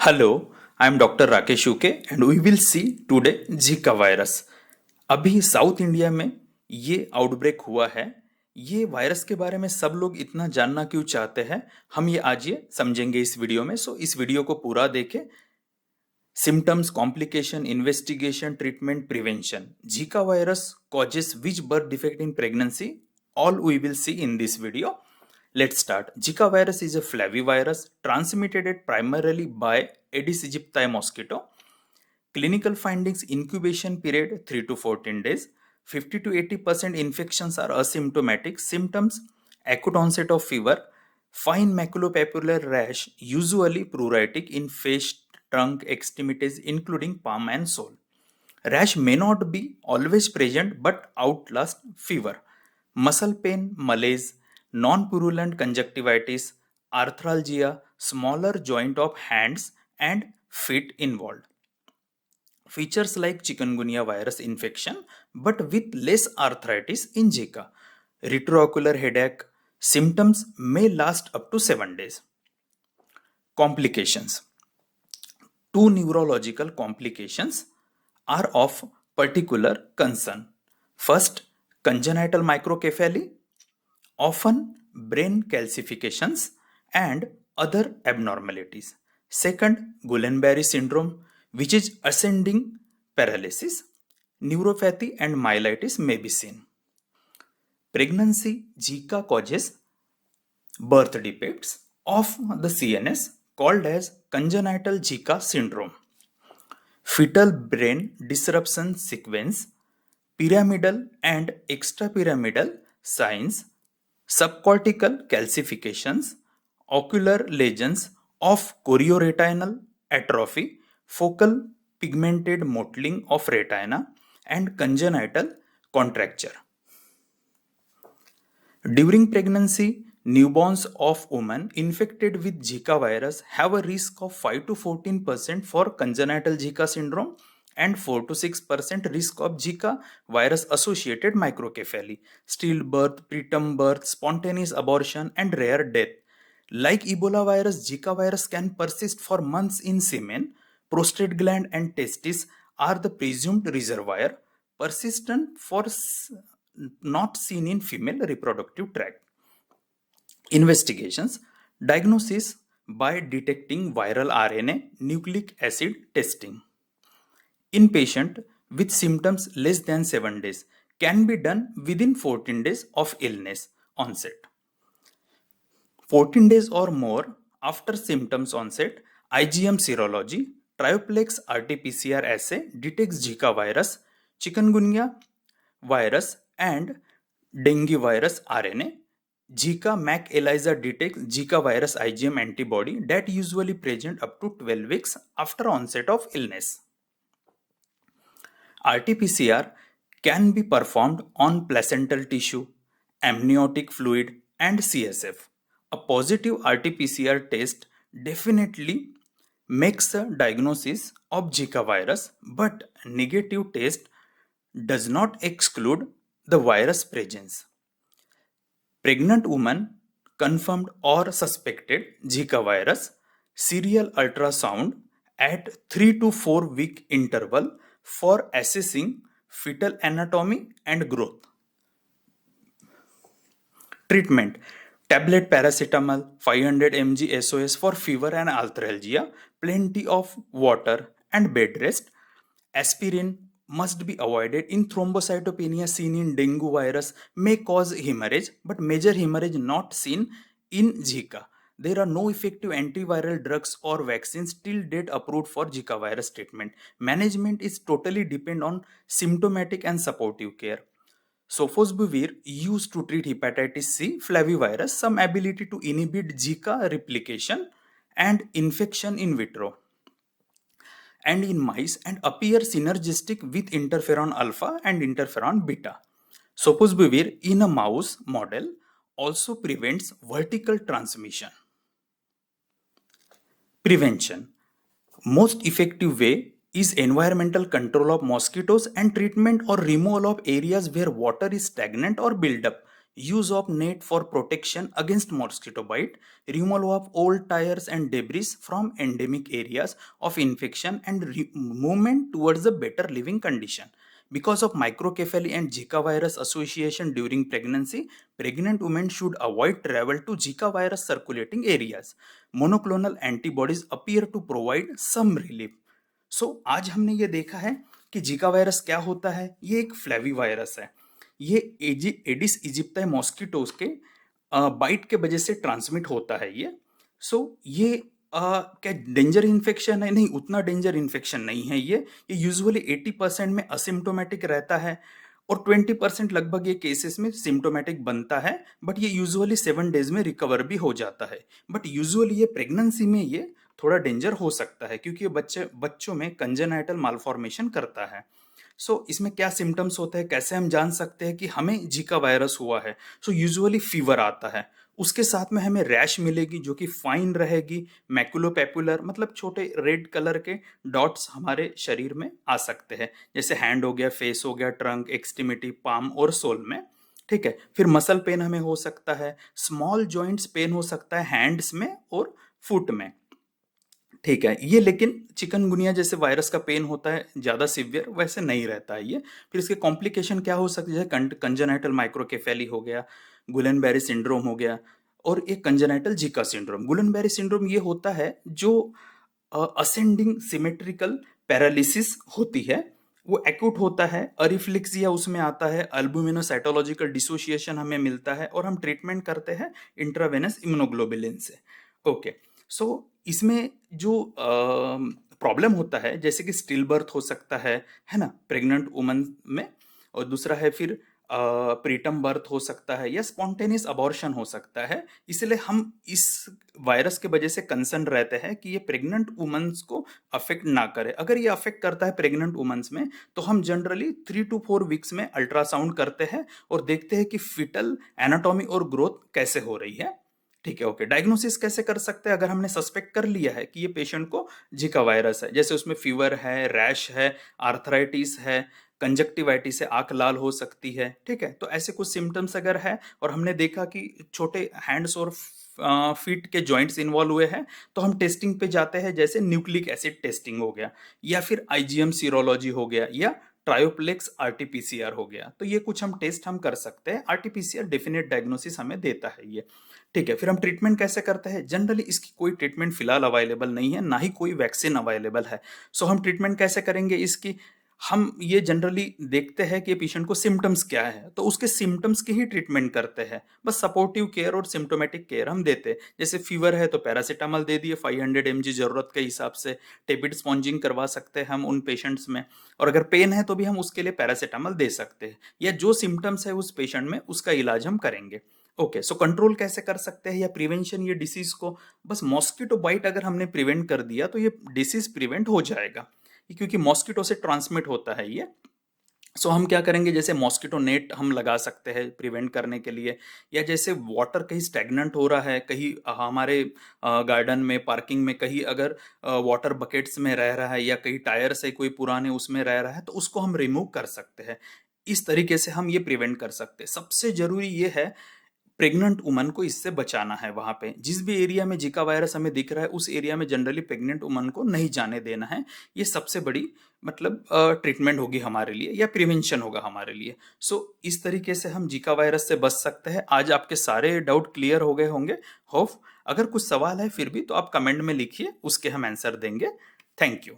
Hello, I am Dr. Rakesh Uke and we will see today Zika virus. अभी south India में ये outbreak हुआ है। ये वायरस के बारे में सब लोग इतना जानना क्यों चाहते हैं, हम ये आज ये समझेंगे इस वीडियो में। सो इस वीडियो को पूरा देखें। Symptoms, complication, investigation, treatment, prevention. Zika virus causes which birth defect in pregnancy? All we will see in this video. Let's start. Zika virus is a flavivirus transmitted primarily by Aedes aegypti mosquito. Clinical findings: incubation period 3 to 14 days. 50 to 80% infections are asymptomatic. Symptoms: acute onset of fever, fine maculopapular rash, usually pruritic in face, trunk, extremities, including palm and sole. Rash may not be always present but outlast fever. Muscle pain, malaise, non-purulent conjunctivitis, arthralgia, smaller joint of hands and feet involved. Features like chikungunya virus infection but with less arthritis in Zika. Retroocular headache. Symptoms may last up to 7 days. Complications. Two neurological complications are of particular concern. First, congenital microcephaly, often brain calcifications and other abnormalities. Second, Guillain-Barré syndrome, which is ascending paralysis. Neuropathy and myelitis may be seen. Pregnancy Zika causes birth defects of the CNS called as congenital Zika syndrome. Fetal brain disruption sequence, pyramidal and extrapyramidal signs, subcortical calcifications, ocular lesions of chorioretinal atrophy, focal pigmented mottling of retina, and congenital contracture. During pregnancy, newborns of women infected with Zika virus have a risk of 5 to 14% for congenital Zika syndrome and 4 to 6% risk of Zika virus associated microcephaly, stillbirth, preterm birth, spontaneous abortion, and rare death. Like Ebola virus, Zika virus can persist for months in semen. Prostate gland and testis are the presumed reservoir, persistent for not seen in female reproductive tract. Investigations. Diagnosis by detecting viral RNA, nucleic acid testing. In patient with symptoms less than 7 days can be done within 14 days of illness onset. 14 days or more after symptoms onset, IgM serology, triplex RT-PCR assay detects Zika virus, chikungunya virus and dengue virus RNA. Zika MAC ELISA detects Zika virus IgM antibody that usually present up to 12 weeks after onset of illness. RT-PCR can be performed on placental tissue, amniotic fluid and CSF. A positive RT-PCR test definitely makes a diagnosis of Zika virus, but negative test does not exclude the virus presence. Pregnant woman confirmed or suspected Zika virus, serial ultrasound at 3 to 4 week interval for assessing fetal anatomy and growth. Treatment: tablet paracetamol 500 mg SOS for fever and arthralgia, plenty of water and bed rest. Aspirin must be avoided in thrombocytopenia seen in dengue virus may cause hemorrhage, but major hemorrhage not seen in Zika. There are no effective antiviral drugs or vaccines till date approved for Zika virus treatment. Management is totally depend on symptomatic and supportive care. Sofosbuvir used to treat hepatitis C, flavivirus, some ability to inhibit Zika replication and infection in vitro and in mice and appear synergistic with interferon alpha and interferon beta. Sofosbuvir in a mouse model also prevents vertical transmission. Prevention. Most effective way is environmental control of mosquitoes and treatment or removal of areas where water is stagnant or build up. use of net for protection against mosquito bite, removal of old tires and debris from endemic areas of infection, and movement towards a better living condition. Because of microcephaly and Zika virus association during pregnancy, pregnant women should avoid travel to Zika virus circulating areas. Monoclonal antibodies appear to provide some relief. आज हमने ये देखा है कि Zika virus क्या होता है। ये एक फ्लैवी वायरस है। ये एडिस इजिप्टाई मॉस्किटोज के बाइट के वजह से ट्रांसमिट होता है ये। ये क्या डेंजर इन्फेक्शन है? नहीं, उतना डेंजर इन्फेक्शन नहीं है ये यूजुअली 80% में असिम्प्टोमेटिक रहता है और 20% लगभग ये केसेस में सिम्प्टोमेटिक बनता है, बट ये यूजुअली 7 डेज में रिकवर भी हो जाता है। बट यूजुअली ये प्रेगनेंसी में ये थोड़ा डेंजर हो सकता है क्योंकि ये बच्चों में कंजेनाइटल मालफॉर्मेशन करता है। इसमें क्या सिम्टम्स होते हैं, कैसे हम जान सकते हैं कि हमें जीका वायरस हुआ है? यूजुअली फीवर आता है, उसके साथ में हमें रैश मिलेगी जो कि फाइन रहेगी, मैकुलोपैपुलर मतलब छोटे रेड कलर के डॉट्स हमारे शरीर में आ सकते हैं, जैसे हैंड हो गया, फेस हो गया, ट्रंक, एक्सट्रीमिटी, पाम और सोल में। ठीक है, फिर मसल पेन हमें हो सकता है, स्मॉल जॉइंट्स पेन हो सकता है हैंड्स में और फुट में। ठीक है, ये लेकिन चिकनगुनिया जैसे वायरस का पेन होता है ज़्यादा सिवियर, वैसे नहीं रहता है ये। फिर इसके कॉम्प्लिकेशन क्या हो सकते हैं? कंजेनाइटल माइक्रोकेफेली हो गया, गुलेनबेरी सिंड्रोम हो गया और एक कंजेनाइटल जिका सिंड्रोम। गुलेनबेरी सिंड्रोम ये होता है जो असेंडिंग सिमेट्रिकल पैरालिसिस होती है, वो एक्यूट होता है, अरिफ्लिक्सिया उसमें आता है, अल्बुमिनोसाइटोलॉजिकल डिसोसिएशन हमें मिलता है और हम ट्रीटमेंट करते हैं इंट्रावेनस इम्यूनोग्लोबुलिन से। ओके, इसमें जो प्रॉब्लम होता है जैसे कि स्टिल बर्थ हो सकता है ना, प्रेग्नेंट वुमन में, और दूसरा है फिर प्रीटर्म बर्थ हो सकता है या स्पॉन्टेनियस अबॉर्शन हो सकता है। इसलिए हम इस वायरस के वजह से कंसर्न रहते हैं कि ये प्रेग्नेंट वुमेन्स को अफेक्ट ना करे। अगर ये अफेक्ट करता है प्रेग्नेंट वुमेन्स में तो हम जनरली 3 to 4 वीक्स में अल्ट्रासाउंड करते हैं और देखते हैं कि फिटल एनाटॉमी और ग्रोथ कैसे हो रही है। ठीक है, ओके। डायग्नोसिस कैसे कर सकते हैं? अगर हमने सस्पेक्ट कर लिया है कि ये पेशेंट को जीका वायरस है, जैसे उसमें फीवर है, रैश है, आर्थराइटिस है, कंजक्टिवाइटिस है, आंख लाल हो सकती है, ठीक है, तो ऐसे कुछ सिम्टम्स अगर है और हमने देखा कि छोटे हैंड्स और फीट के जॉइंट्स इन्वॉल्व हुए हैं तो हम टेस्टिंग पे जाते हैं, जैसे न्यूक्लिक एसिड टेस्टिंग हो गया या फिर आईजीएम सीरोलॉजी हो गया या ट्रायोप्लेक्स आरटीपीसीआर हो गया। तो ये कुछ हम टेस्ट हम कर सकते हैं। आरटीपीसीआर डेफिनेट डायग्नोसिस हमें देता है ये। ठीक है, फिर हम ट्रीटमेंट कैसे करते हैं? जनरली इसकी कोई ट्रीटमेंट फिलहाल अवेलेबल नहीं है, ना ही कोई वैक्सीन अवेलेबल है। हम ट्रीटमेंट कैसे करेंगे इसकी? हम ये जनरली देखते हैं कि पेशेंट को सिम्टम्स क्या है, तो उसके सिम्टम्स की ही ट्रीटमेंट करते हैं। बस सपोर्टिव केयर और सिम्टोमेटिक केयर हम देते हैं। जैसे फीवर है तो पैरासीटामोल दे दिए 500 mg जरूरत के हिसाब से, टेपिड स्पॉन्जिंग करवा सकते हैं हम उन पेशेंट्स में, और अगर पेन है तो भी हम उसके लिए पैरासीटामोल दे सकते हैं, या जो सिम्टम्स है उस पेशेंट में उसका इलाज हम करेंगे। ओके, कंट्रोल कैसे कर सकते हैं या प्रिवेंशन ये डिसीज को? बस मॉस्किटो बाइट अगर हमने प्रिवेंट कर दिया तो ये डिसीज प्रिवेंट हो जाएगा, क्योंकि मॉस्किटो से ट्रांसमिट होता है ये। हम क्या करेंगे, जैसे मॉस्किटो नेट हम लगा सकते हैं प्रिवेंट करने के लिए, या जैसे वाटर कहीं स्टैग्नेंट हो रहा है, कहीं हमारे गार्डन में, पार्किंग में कहीं अगर वाटर बकेट्स में रह रहा है या कहीं टायर से कोई पुराने उसमें रह रहा है तो उसको हम रिमूव कर सकते हैं। इस तरीके से हम ये प्रिवेंट कर सकते हैं। सबसे जरूरी ये है प्रेग्नेंट वुमन को इससे बचाना है। वहां पे जिस भी एरिया में जीका वायरस हमें दिख रहा है उस एरिया में जनरली प्रेग्नेंट वुमन को नहीं जाने देना है। ये सबसे बड़ी मतलब ट्रीटमेंट होगी हमारे लिए, या प्रिवेंशन होगा हमारे लिए। इस तरीके से हम जीका वायरस से बच सकते हैं। आज आपके सारे डाउट क्लियर हो गए होंगे, होप। अगर कुछ सवाल है फिर भी तो आप कमेंट में लिखिए, उसके हम आंसर देंगे। Thank you.